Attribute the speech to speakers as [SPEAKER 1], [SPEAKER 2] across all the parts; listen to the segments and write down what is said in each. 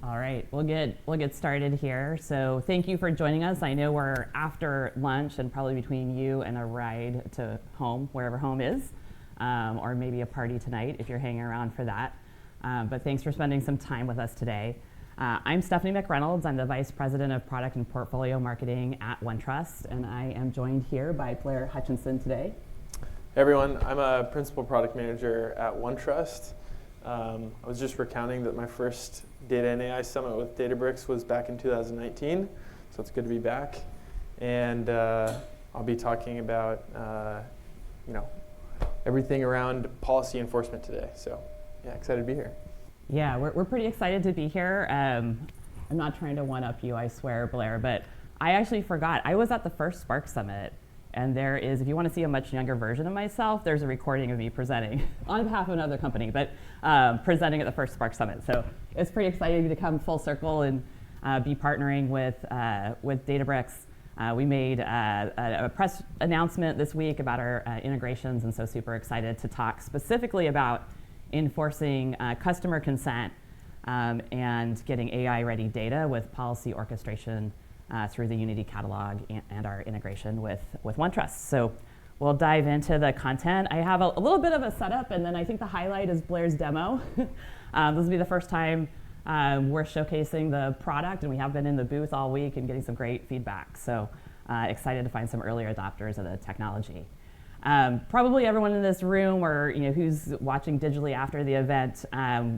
[SPEAKER 1] All right, we'll get started here. So thank you for joining us. I know we're after lunch and probably between you and a ride to home, wherever home is, or maybe a party tonight if you're hanging around for that. But thanks for spending some time with us today. I'm Stephanie McReynolds. I'm the Vice President of Product and Portfolio Marketing at OneTrust, and I am joined here by Blair Hutchinson today.
[SPEAKER 2] Hey everyone, I'm a Principal Product Manager at OneTrust. I was just recounting that my first Data and AI Summit with Databricks was back in 2019, so it's good to be back. And I'll be talking about everything around policy enforcement today. So yeah, excited to be here.
[SPEAKER 1] Yeah, we're pretty excited to be here. I'm not trying to one-up you, I swear, Blair, but I actually forgot. I was at the first Spark Summit, and there is, if you want to see a much younger version of myself, there's a recording of me presenting on behalf of another company, but presenting at the first Spark Summit. So it's pretty exciting to come full circle and be partnering with Databricks. We made a press announcement this week about our integrations, and so super excited to talk specifically about enforcing customer consent and getting AI-ready data with policy orchestration through the Unity Catalog and our integration with OneTrust. So we'll dive into the content. I have a little bit of a setup, and then I think the highlight is Blair's demo. This will be the first time we're showcasing the product, and we have been in the booth all week and getting some great feedback. So excited to find some early adopters of the technology. Probably everyone in this room or who's watching digitally after the event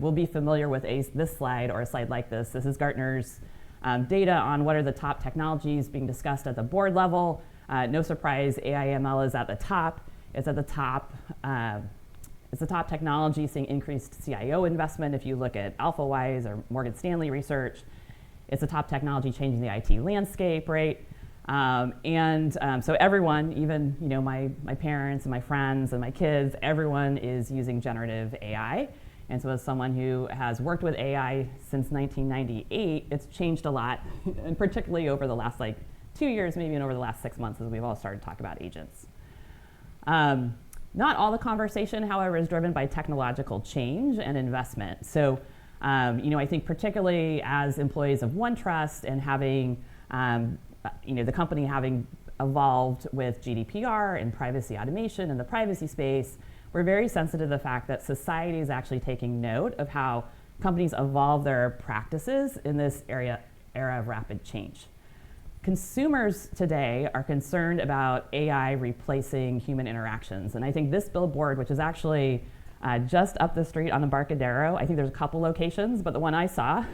[SPEAKER 1] will be familiar with this slide or a slide like this. This is Gartner's data on what are the top technologies being discussed at the board level. No surprise, AI/ML is at the top. It's at the top. It's the top technology seeing increased CIO investment. If you look at AlphaWise or Morgan Stanley research, it's the top technology changing the IT landscape, right? So everyone, even my parents and my friends and my kids, everyone is using generative AI. And so as someone who has worked with AI since 1998, it's changed a lot, and particularly over the last 2 years, maybe, and over the last 6 months as we've all started to talk about agents. Not all the conversation, however, is driven by technological change and investment. So I think particularly as employees of OneTrust and having the company having evolved with GDPR and privacy automation in the privacy space, we're very sensitive to the fact that society is actually taking note of how companies evolve their practices in this era of rapid change. Consumers today are concerned about AI replacing human interactions. And I think this billboard, which is actually just up the street on Embarcadero, I think there's a couple locations, but the one I saw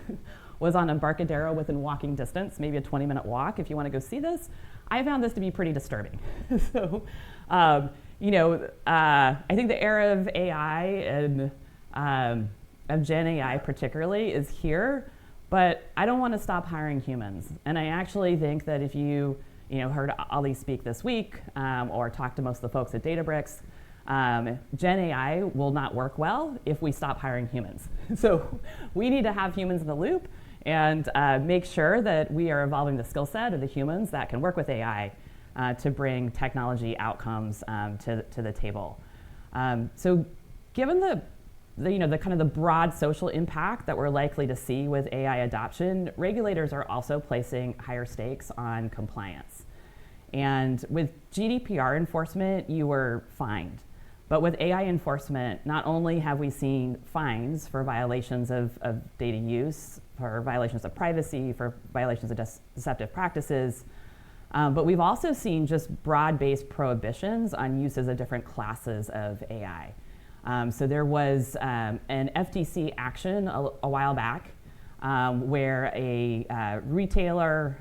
[SPEAKER 1] was on Embarcadero within walking distance, maybe a 20-minute walk if you want to go see this. I found this to be pretty disturbing. So, I think the era of AI and of Gen AI particularly is here, but I don't want to stop hiring humans. And I actually think that if you heard Ali speak this week or talk to most of the folks at Databricks, Gen AI will not work well if we stop hiring humans. So we need to have humans in the loop and make sure that we are evolving the skill set of the humans that can work with AI to bring technology outcomes to the table. So given the kind of the broad social impact that we're likely to see with AI adoption, regulators are also placing higher stakes on compliance. And with GDPR enforcement, you were fined. But with AI enforcement, not only have we seen fines for violations of data use, for violations of privacy, for violations of deceptive practices, but we've also seen just broad-based prohibitions on uses of different classes of AI. So there was an FTC action a while back where a retailer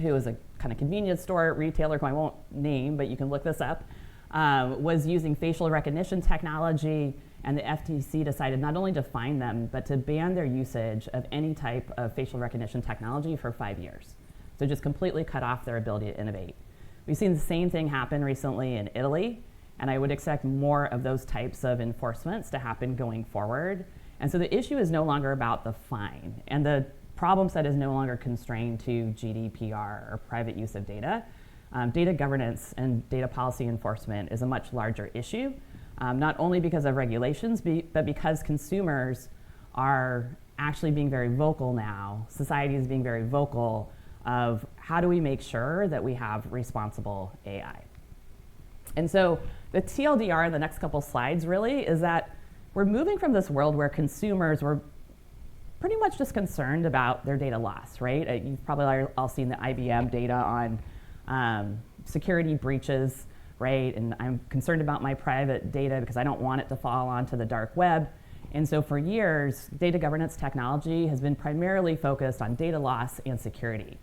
[SPEAKER 1] who was a kind of convenience store retailer who I won't name, but you can look this up, was using facial recognition technology, and the FTC decided not only to fine them, but to ban their usage of any type of facial recognition technology for 5 years. So just completely cut off their ability to innovate. We've seen the same thing happen recently in Italy, and I would expect more of those types of enforcements to happen going forward. And so the issue is no longer about the fine, and the problem set is no longer constrained to GDPR or private use of data. Data governance and data policy enforcement is a much larger issue, not only because of regulations, but because consumers are actually being very vocal now, society is being very vocal of how do we make sure that we have responsible AI. And so the TLDR in the next couple slides really is that we're moving from this world where consumers were pretty much just concerned about their data loss, right? You've probably all seen the IBM data on security breaches, right? And I'm concerned about my private data because I don't want it to fall onto the dark web. And so for years, data governance technology has been primarily focused on data loss and security.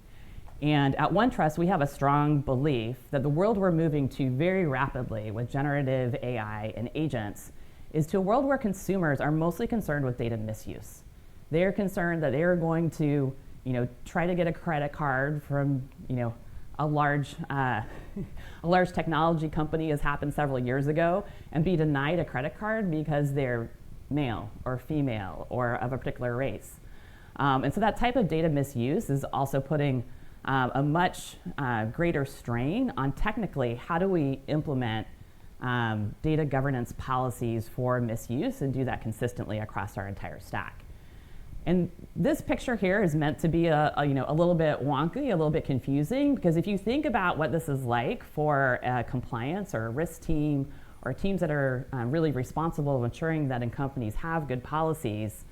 [SPEAKER 1] And at OneTrust, we have a strong belief that the world we're moving to very rapidly with generative AI and agents is to a world where consumers are mostly concerned with data misuse. They're concerned that they're going to, try to get a credit card from, a large technology company, as happened several years ago, and be denied a credit card because they're male or female or of a particular race. And so that type of data misuse is also putting a much greater strain on technically how do we implement data governance policies for misuse and do that consistently across our entire stack. And this picture here is meant to be a little bit wonky, a little bit confusing, because if you think about what this is like for a compliance or a risk team or teams that are really responsible of ensuring that in companies have good policies,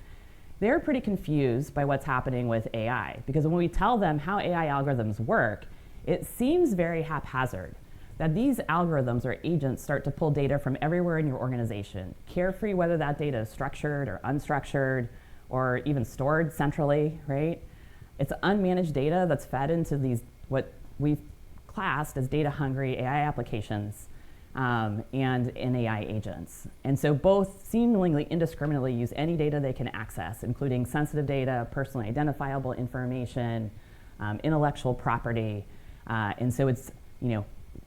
[SPEAKER 1] they're pretty confused by what's happening with AI. Because when we tell them how AI algorithms work, it seems very haphazard, that these algorithms or agents start to pull data from everywhere in your organization, carefree whether that data is structured or unstructured, or even stored centrally, right? It's unmanaged data that's fed into these, what we've classed as data-hungry AI applications and AI agents. And so both seemingly indiscriminately use any data they can access, including sensitive data, personally identifiable information, intellectual property. And so it's,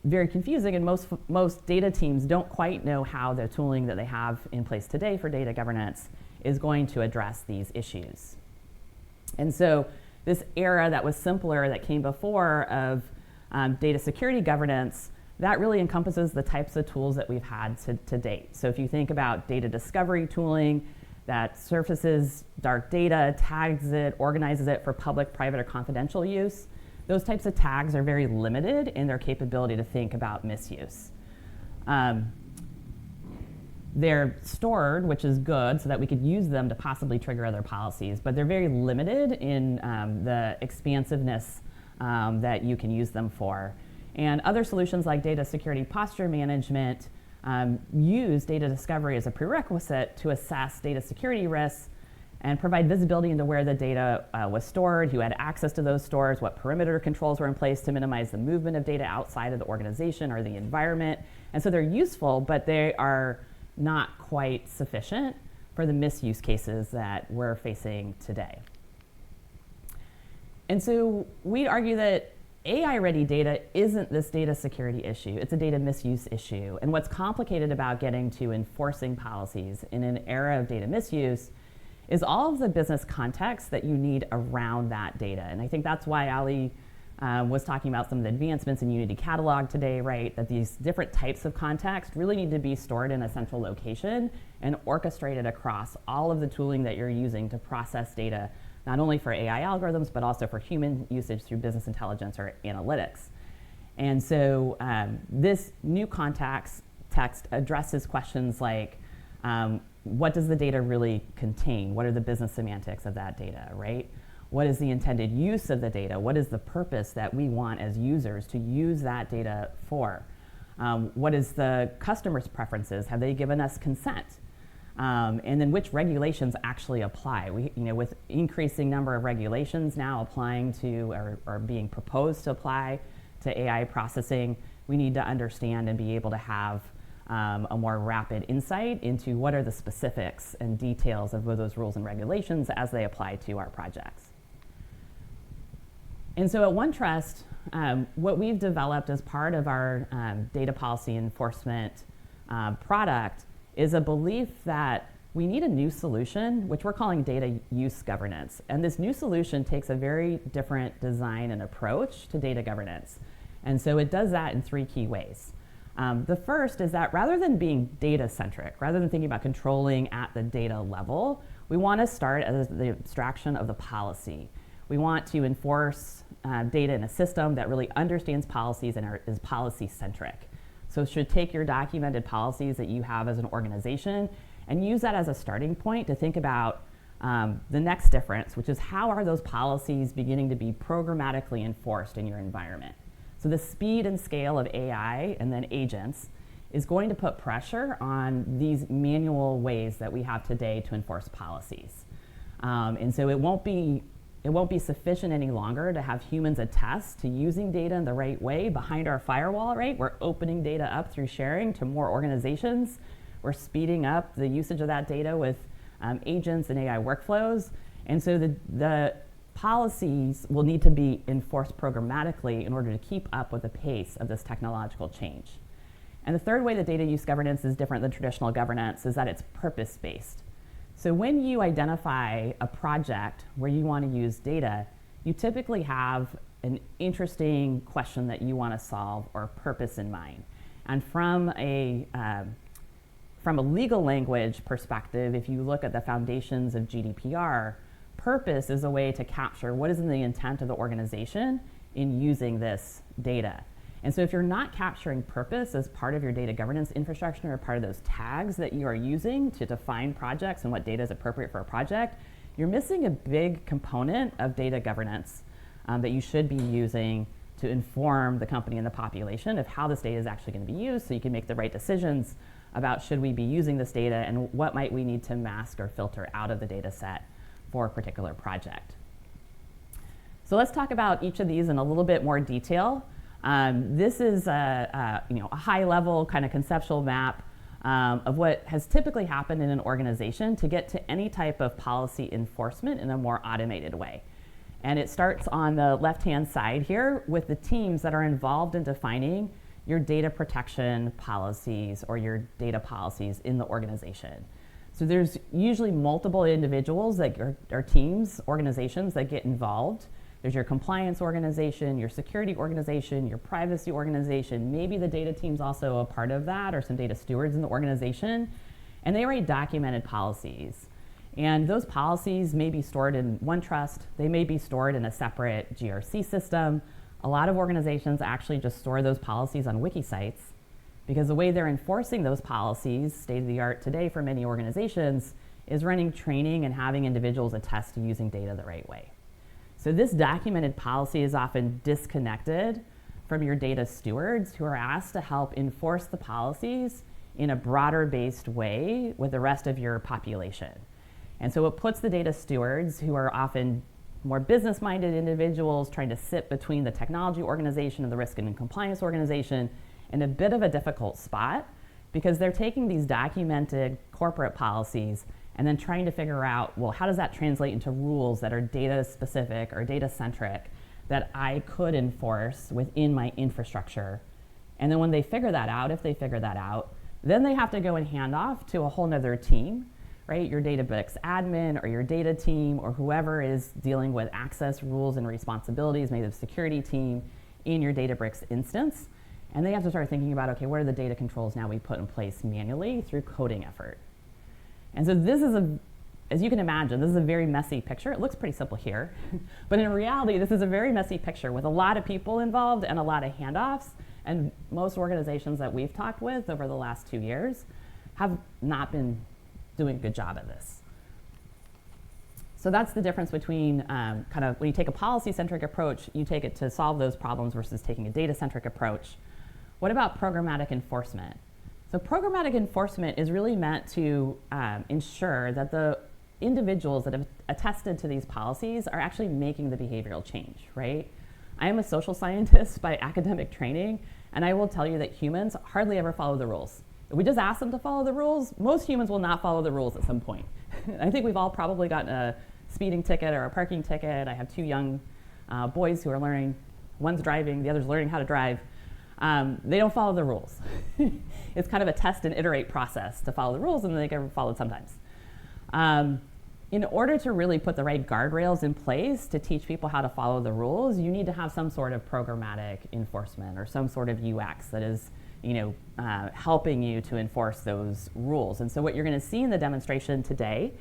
[SPEAKER 1] very confusing, and most data teams don't quite know how the tooling that they have in place today for data governance is going to address these issues. And so this era that was simpler that came before of data security governance, that really encompasses the types of tools that we've had to date. So if you think about data discovery tooling that surfaces dark data, tags it, organizes it for public, private, or confidential use, those types of tags are very limited in their capability to think about misuse. They're stored, which is good, so that we could use them to possibly trigger other policies, but they're very limited in the expansiveness that you can use them for. And other solutions like data security posture management use data discovery as a prerequisite to assess data security risks and provide visibility into where the data was stored, who had access to those stores, what perimeter controls were in place to minimize the movement of data outside of the organization or the environment. And so they're useful, but they are not quite sufficient for the misuse cases that we're facing today. And so we'd argue that AI-ready data isn't this data security issue, it's a data misuse issue. And what's complicated about getting to enforcing policies in an era of data misuse is all of the business context that you need around that data. And I think that's why Ali was talking about some of the advancements in Unity Catalog today, right? That these different types of context really need to be stored in a central location and orchestrated across all of the tooling that you're using to process data, not only for AI algorithms, but also for human usage through business intelligence or analytics. And so this new context text addresses questions like, what does the data really contain? What are the business semantics of that data, right? What is the intended use of the data? What is the purpose that we want as users to use that data for? What is the customer's preferences? Have they given us consent? And then which regulations actually apply? With increasing number of regulations now applying to or being proposed to apply to AI processing, we need to understand and be able to have a more rapid insight into what are the specifics and details of those rules and regulations as they apply to our projects. And so at OneTrust, what we've developed as part of our data policy enforcement product is a belief that we need a new solution, which we're calling data use governance. And this new solution takes a very different design and approach to data governance. And so it does that in three key ways. The first is that rather than being data-centric, rather than thinking about controlling at the data level, we want to start as the abstraction of the policy. We want to enforce data in a system that really understands policies and is policy-centric. So it should take your documented policies that you have as an organization and use that as a starting point to think about the next difference, which is how are those policies beginning to be programmatically enforced in your environment? So the speed and scale of AI and then agents is going to put pressure on these manual ways that we have today to enforce policies. And so it won't be sufficient any longer to have humans attest to using data in the right way behind our firewall, right? We're opening data up through sharing to more organizations. We're speeding up the usage of that data with agents and AI workflows. And so the policies will need to be enforced programmatically in order to keep up with the pace of this technological change. And the third way that data use governance is different than traditional governance is that it's purpose-based. So when you identify a project where you want to use data, you typically have an interesting question that you want to solve or purpose in mind. And from a legal language perspective, if you look at the foundations of GDPR, purpose is a way to capture what is in the intent of the organization in using this data. And so if you're not capturing purpose as part of your data governance infrastructure or part of those tags that you are using to define projects and what data is appropriate for a project, you're missing a big component of data governance that you should be using to inform the company and the population of how this data is actually going to be used so you can make the right decisions about should we be using this data and what might we need to mask or filter out of the data set for a particular project. So let's talk about each of these in a little bit more detail. This is a high-level kind of conceptual map of what has typically happened in an organization to get to any type of policy enforcement in a more automated way. And it starts on the left-hand side here with the teams that are involved in defining your data protection policies or your data policies in the organization. So there's usually multiple individuals that are teams, organizations that get involved. There's your compliance organization, your security organization, your privacy organization. Maybe the data team's also a part of that, or some data stewards in the organization. And they write documented policies. And those policies may be stored in OneTrust. They may be stored in a separate GRC system. A lot of organizations actually just store those policies on wiki sites because the way they're enforcing those policies, state of the art today for many organizations, is running training and having individuals attest to using data the right way. So this documented policy is often disconnected from your data stewards who are asked to help enforce the policies in a broader based way with the rest of your population. And so it puts the data stewards, who are often more business-minded individuals trying to sit between the technology organization and the risk and compliance organization, in a bit of a difficult spot because they're taking these documented corporate policies and then trying to figure out, well, how does that translate into rules that are data specific or data centric that I could enforce within my infrastructure? And then when they figure that out, if they figure that out, then they have to go and hand off to a whole nother team, right? Your Databricks admin or your data team or whoever is dealing with access rules and responsibilities, maybe the security team in your Databricks instance. And they have to start thinking about, okay, what are the data controls now we put in place manually through coding effort? And so this is as you can imagine, this is a very messy picture. It looks pretty simple here, but in reality, this is a very messy picture with a lot of people involved and a lot of handoffs. And most organizations that we've talked with over the last 2 years have not been doing a good job at this. So that's the difference between kind of when you take a policy-centric approach, you take it to solve those problems versus taking a data-centric approach. What about programmatic enforcement? So programmatic enforcement is really meant to ensure that the individuals that have attested to these policies are actually making the behavioral change, right? I am a social scientist by academic training, and I will tell you that humans hardly ever follow the rules. If we just ask them to follow the rules, most humans will not follow the rules at some point. I think we've all probably gotten a speeding ticket or a parking ticket. I have 2 young boys who are learning. One's driving, the other's learning how to drive. They don't follow the rules. It's kind of a test and iterate process to follow the rules, and they get followed sometimes. In order to really put the right guardrails in place to teach people how to follow the rules, you need to have some sort of programmatic enforcement or some sort of UX that is helping you to enforce those rules. And so what you're going to see in the demonstration today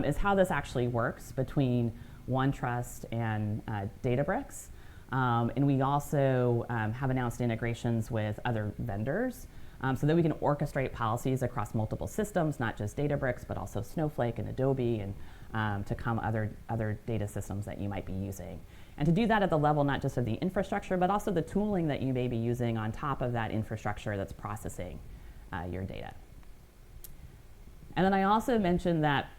[SPEAKER 1] is how this actually works between OneTrust and Databricks. And we also have announced integrations with other vendors so that we can orchestrate policies across multiple systems, not just Databricks, but also Snowflake and Adobe and to come other data systems that you might be using. And to do that at the level not just of the infrastructure, but also the tooling that you may be using on top of that infrastructure that's processing your data. And then I also mentioned that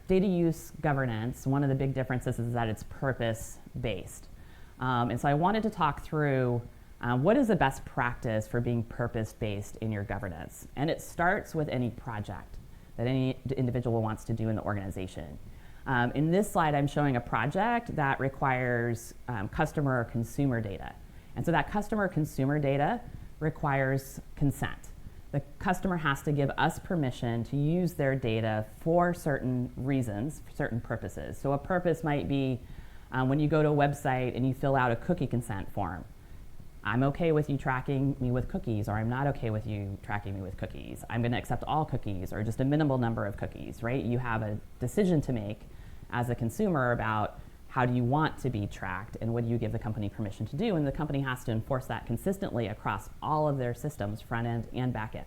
[SPEAKER 1] data use governance, one of the big differences is that it's purpose-based. And so I wanted to talk through what is the best practice for being purpose-based in your governance. And it starts with any project that any individual wants to do in the organization. In this slide, I'm showing a project that requires customer or consumer data. And so that customer or consumer data requires consent. The customer has to give us permission to use their data for certain reasons, for certain purposes. So a purpose might be when you go to a website and you fill out a cookie consent form. I'm okay with you tracking me with cookies, or I'm not okay with you tracking me with cookies. I'm going to accept all cookies, or just a minimal number of cookies, right? You have a decision to make as a consumer about how do you want to be tracked and what do you give the company permission to do, and the company has to enforce that consistently across all of their systems, front end and back end.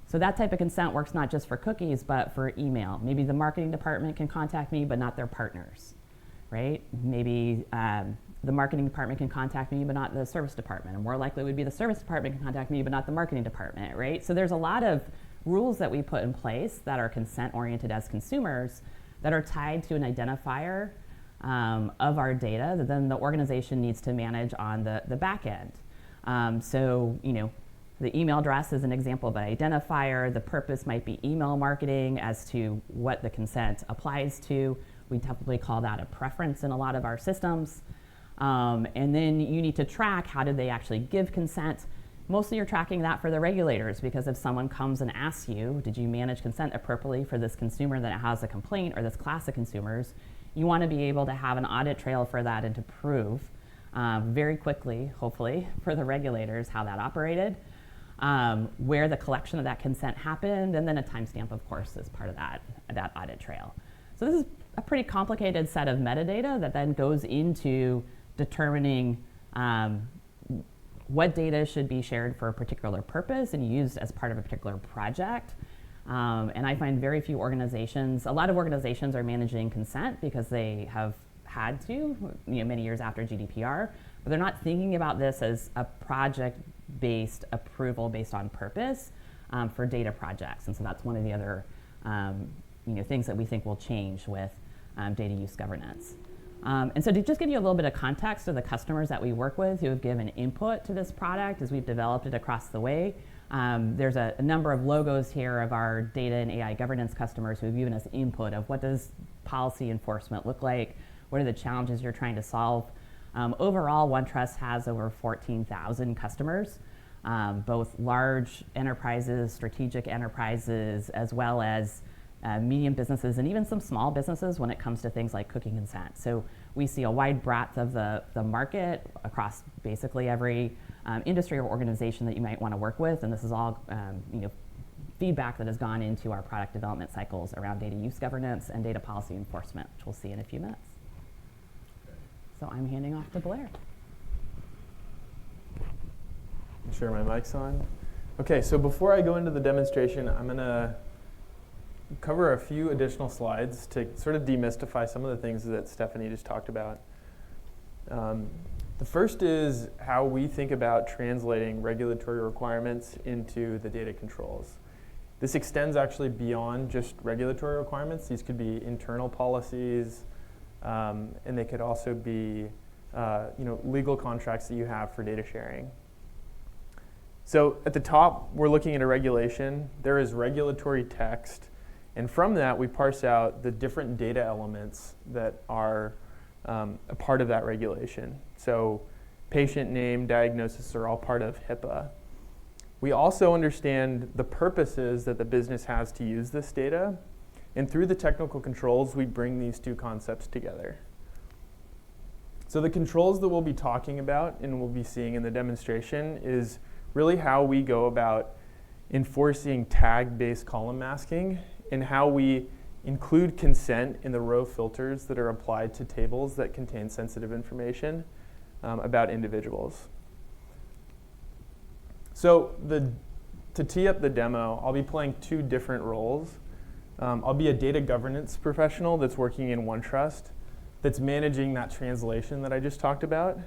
[SPEAKER 1] So that type of consent works not just for cookies, but for email. Maybe the marketing department can contact me, but not their partners, right? Maybe the marketing department can contact me, but not the service department. And more likely it would be the service department can contact me, but not the marketing department, right? So there's a lot of rules that we put in place that are consent-oriented as consumers that are tied to an identifier of our data that then the organization needs to manage on the back end. So, you know, the email address is an example of an identifier. The purpose might be email marketing as to what the consent applies to. We typically call that a preference in a lot of our systems. And then you need to track how did they actually give consent. Mostly you're tracking that for the regulators, because if someone comes and asks you, did you manage consent appropriately for this consumer that has a complaint or this class of consumers, you want to be able to have an audit trail for that and to prove very quickly, hopefully, for the regulators how that operated, where the collection of that consent happened, and then a timestamp, of course, is part of that audit trail. So this is a pretty complicated set of metadata that then goes into determining what data should be shared for a particular purpose and used as part of a particular project. And I find very few organizations, a lot of organizations are managing consent because they have had to, you know, many years after GDPR, but they're not thinking about this as a project-based approval based on purpose for data projects. And so that's one of the other things that we think will change with data use governance. And so to just give you a little bit of context of the customers that we work with who have given input to this product as we've developed it across the way, there's a number of logos here of our data and AI governance customers who have given us input of what does policy enforcement look like, what are the challenges you're trying to solve. Overall, OneTrust has over 14,000 customers, both large enterprises, strategic enterprises, as well as medium businesses and even some small businesses when it comes to things like cookie consent. So we see a wide breadth of the market across basically every industry or organization that you might want to work with, and this is all feedback that has gone into our product development cycles around data use governance and data policy enforcement, which we'll see in a few minutes. So I'm handing off to Blair.
[SPEAKER 2] Make sure my mic's on. Okay, so before I go into the demonstration, I'm going to cover a few additional slides to sort of demystify some of the things that Stephanie just talked about. The first is how we think about translating regulatory requirements into the data controls. This extends actually beyond just regulatory requirements. These could be internal policies, and they could also be legal contracts that you have for data sharing. So at the top, we're looking at a regulation. There is regulatory text. And from that, we parse out the different data elements that are a part of that regulation. So patient name, diagnosis are all part of HIPAA. We also understand the purposes that the business has to use this data. And through the technical controls, we bring these two concepts together. So the controls that we'll be talking about and we'll be seeing in the demonstration is really how we go about enforcing tag-based column masking and how we include consent in the row filters that are applied to tables that contain sensitive information about individuals. So to tee up the demo, I'll be playing 2 different roles. I'll be a data governance professional that's working in OneTrust, that's managing that translation that I just talked about,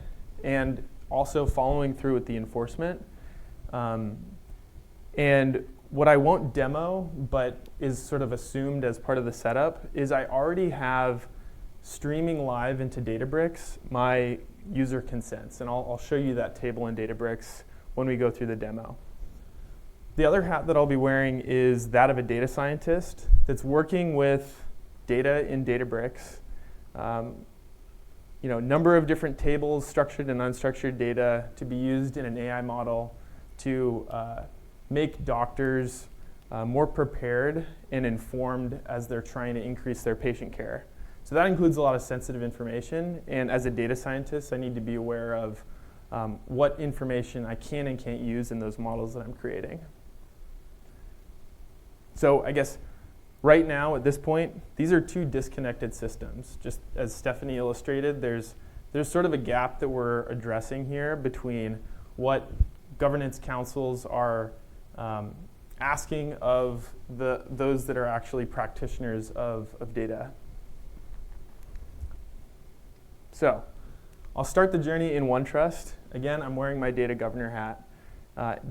[SPEAKER 2] and also following through with the enforcement. And what I won't demo, but is sort of assumed as part of the setup, is I already have streaming live into Databricks my user consents. And I'll show you that table in Databricks when we go through the demo. The other hat that I'll be wearing is that of a data scientist that's working with data in Databricks. Number of different tables, structured and unstructured data to be used in an AI model to make doctors more prepared and informed as they're trying to increase their patient care. So that includes a lot of sensitive information, and as a data scientist, I need to be aware of what information I can and can't use in those models that I'm creating. So I guess right now, at this point, these are 2 disconnected systems. Just as Stephanie illustrated, there's sort of a gap that we're addressing here between what governance councils are asking of those that are actually practitioners of data. So I'll start the journey in OneTrust. Again, I'm wearing my data governor hat.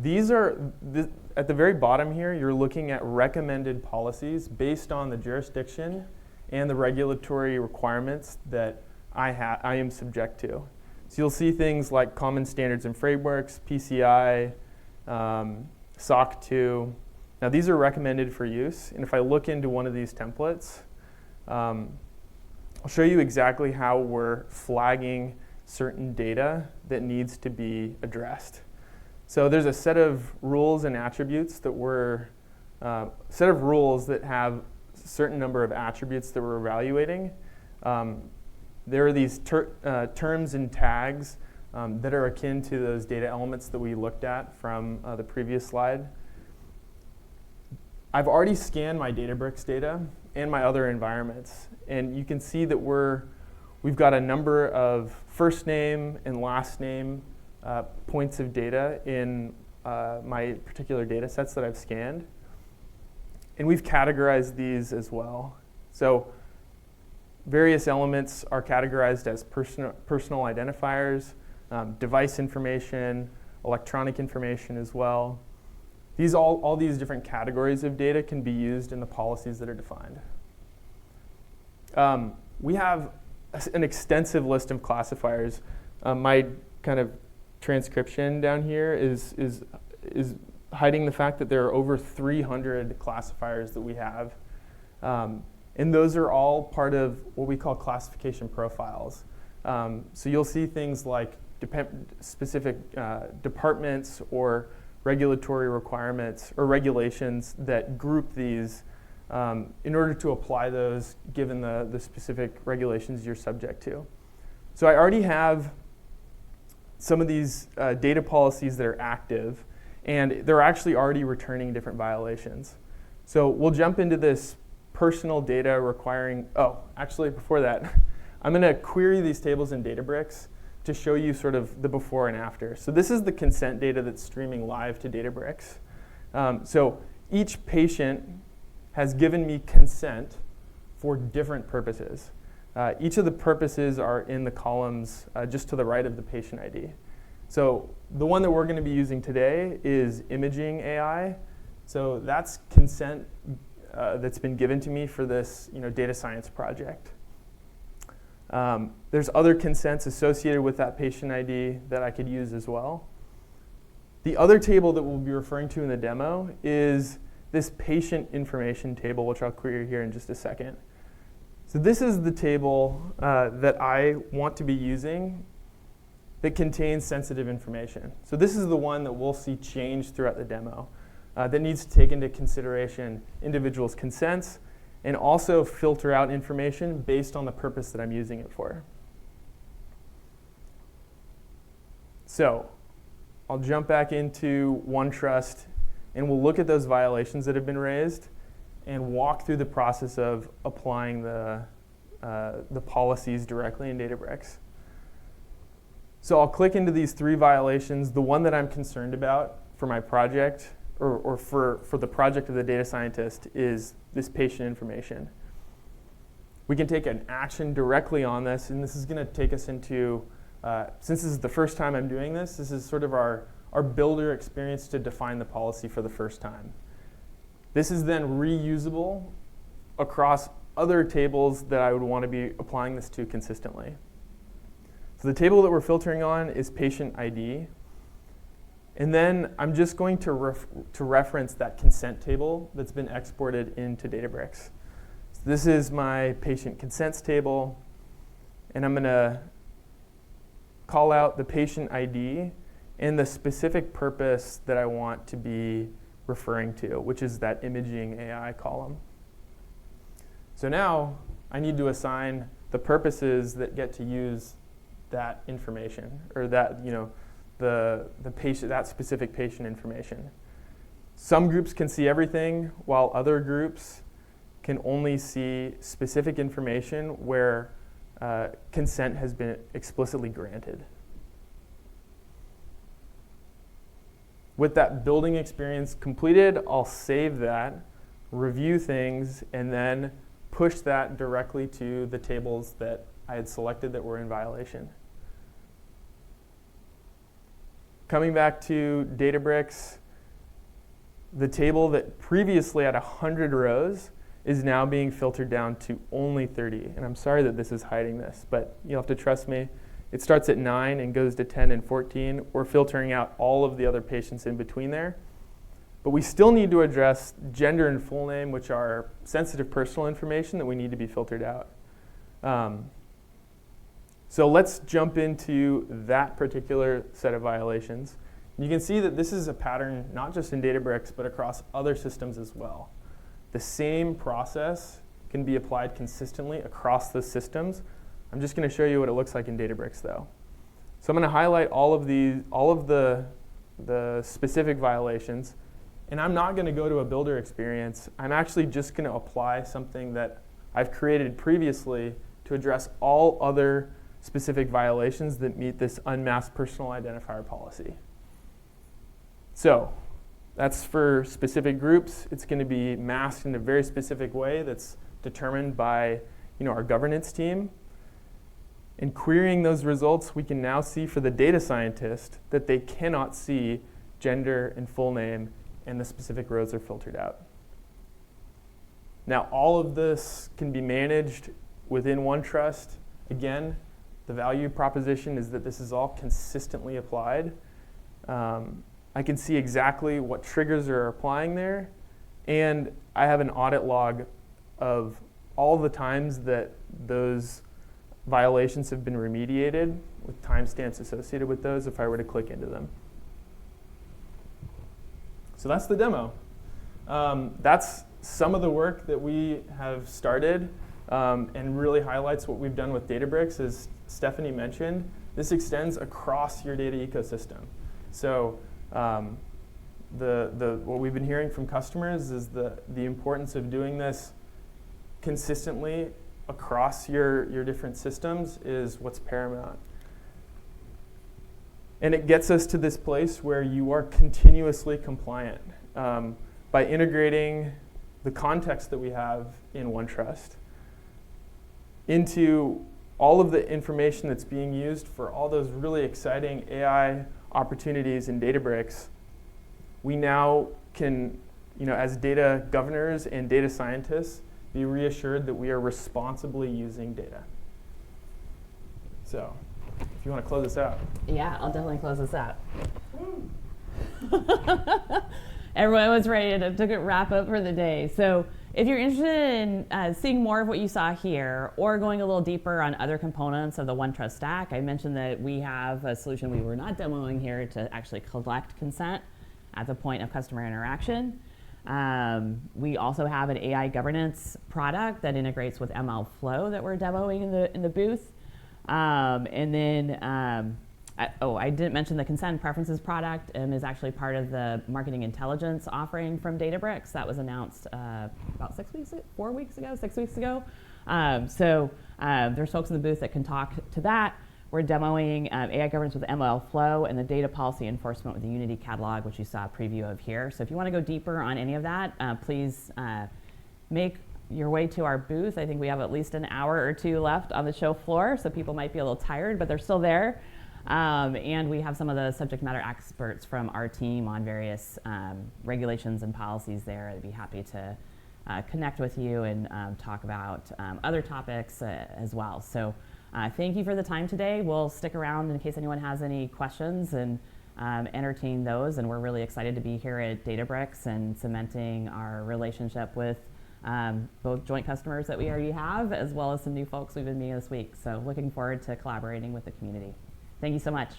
[SPEAKER 2] These are, at the very bottom here, you're looking at recommended policies based on the jurisdiction and the regulatory requirements that I am subject to. So you'll see things like common standards and frameworks, PCI, SOC 2. Now these are recommended for use, and if I look into one of these templates, I'll show you exactly how we're flagging certain data that needs to be addressed. So there's a set of rules and attributes that set of rules that have a certain number of attributes that we're evaluating. There are these terms and tags that are akin to those data elements that we looked at from the previous slide. I've already scanned my Databricks data and my other environments, and you can see that we've got a number of first name and last name points of data in my particular data sets that I've scanned. And we've categorized these as well. So various elements are categorized as personal identifiers, device information, electronic information as well. All these different categories of data can be used in the policies that are defined. We have an extensive list of classifiers. My kind of transcription down here is hiding the fact that there are over 300 classifiers that we have. And those are all part of what we call classification profiles. So you'll see things like specific departments or regulatory requirements or regulations that group these in order to apply those given the specific regulations you're subject to. So I already have some of these data policies that are active, and they're actually already returning different violations. So we'll jump into this personal data requiring, actually before that, I'm going to query these tables in Databricks to show you sort of the before and after. So this is the consent data that's streaming live to Databricks. So each patient has given me consent for different purposes. Each of the purposes are in the columns just to the right of the patient ID. So the one that we're going to be using today is imaging AI. So that's consent that's been given to me for this data science project. There's other consents associated with that patient ID that I could use as well. The other table that we'll be referring to in the demo is this patient information table, which I'll query here in just a second. So this is the table that I want to be using that contains sensitive information. So this is the one that we'll see change throughout the demo that needs to take into consideration individuals' consents and also filter out information based on the purpose that I'm using it for. So I'll jump back into OneTrust and we'll look at those violations that have been raised. and walk through the process of applying the policies directly in Databricks. So I'll click into these 3 violations. The one that I'm concerned about for my project, or for the project of the data scientist, is this patient information. We can take an action directly on this, and this is going to take us into, since this is the first time I'm doing this, this is sort of our builder experience to define the policy for the first time. This is then reusable across other tables that I would want to be applying this to consistently. So the table that we're filtering on is patient ID. And then I'm just going to reference that consent table that's been exported into Databricks. So this is my patient consents table. And I'm going to call out the patient ID and the specific purpose that I want to be referring to, which is that imaging AI column. So now I need to assign the purposes that get to use that information, or that, the patient, that specific patient information. Some groups can see everything, while other groups can only see specific information where consent has been explicitly granted. With that building experience completed, I'll save that, review things, and then push that directly to the tables that I had selected that were in violation. Coming back to Databricks, the table that previously had 100 rows is now being filtered down to only 30. And I'm sorry that this is hiding this, but you'll have to trust me. It starts at 9 and goes to 10 and 14. We're filtering out all of the other patients in between there. But we still need to address gender and full name, which are sensitive personal information that we need to be filtered out. So let's jump into that particular set of violations. You can see that this is a pattern not just in Databricks, but across other systems as well. The same process can be applied consistently across the systems. I'm just going to show you what it looks like in Databricks, though. So I'm going to highlight all of the specific violations, and I'm not going to go to a builder experience. I'm actually just going to apply something that I've created previously to address all other specific violations that meet this unmasked personal identifier policy. So that's for specific groups. It's going to be masked in a very specific way that's determined by our governance team. In querying those results, we can now see for the data scientist that they cannot see gender and full name, and the specific rows are filtered out. Now, all of this can be managed within OneTrust. Again, the value proposition is that this is all consistently applied. I can see exactly what triggers are applying there, and I have an audit log of all the times that those violations have been remediated with timestamps associated with those if I were to click into them. So that's the demo. That's some of the work that we have started and really highlights what we've done with Databricks. As Stephanie mentioned, this extends across your data ecosystem. So what we've been hearing from customers is the importance of doing this consistently across your different systems is what's paramount. And it gets us to this place where you are continuously compliant by integrating the context that we have in OneTrust into all of the information that's being used for all those really exciting AI opportunities in Databricks. We now can, as data governors and data scientists, be reassured that we are responsibly using data. So, if you want to close this out.
[SPEAKER 1] Yeah, I'll definitely close this out. Everyone was ready to wrap up for the day. So if you're interested in seeing more of what you saw here or going a little deeper on other components of the OneTrust stack, I mentioned that we have a solution we were not demoing here to actually collect consent at the point of customer interaction. We also have an AI governance product that integrates with MLflow that we're demoing in the booth. And then I didn't mention the consent preferences product is actually part of the marketing intelligence offering from Databricks that was announced about 6 weeks ago. There's folks in the booth that can talk to that. We're demoing AI governance with ML Flow and the data policy enforcement with the Unity Catalog, which you saw a preview of here. So if you want to go deeper on any of that, please make your way to our booth. I think we have at least an hour or two left on the show floor, so people might be a little tired, but they're still there. And we have some of the subject matter experts from our team on various regulations and policies there. I'd be happy to connect with you and talk about other topics as well. So thank you for the time today. We'll stick around in case anyone has any questions and entertain those. And we're really excited to be here at Databricks and cementing our relationship with both joint customers that we already have, as well as some new folks we've been meeting this week. So looking forward to collaborating with the community. Thank you so much.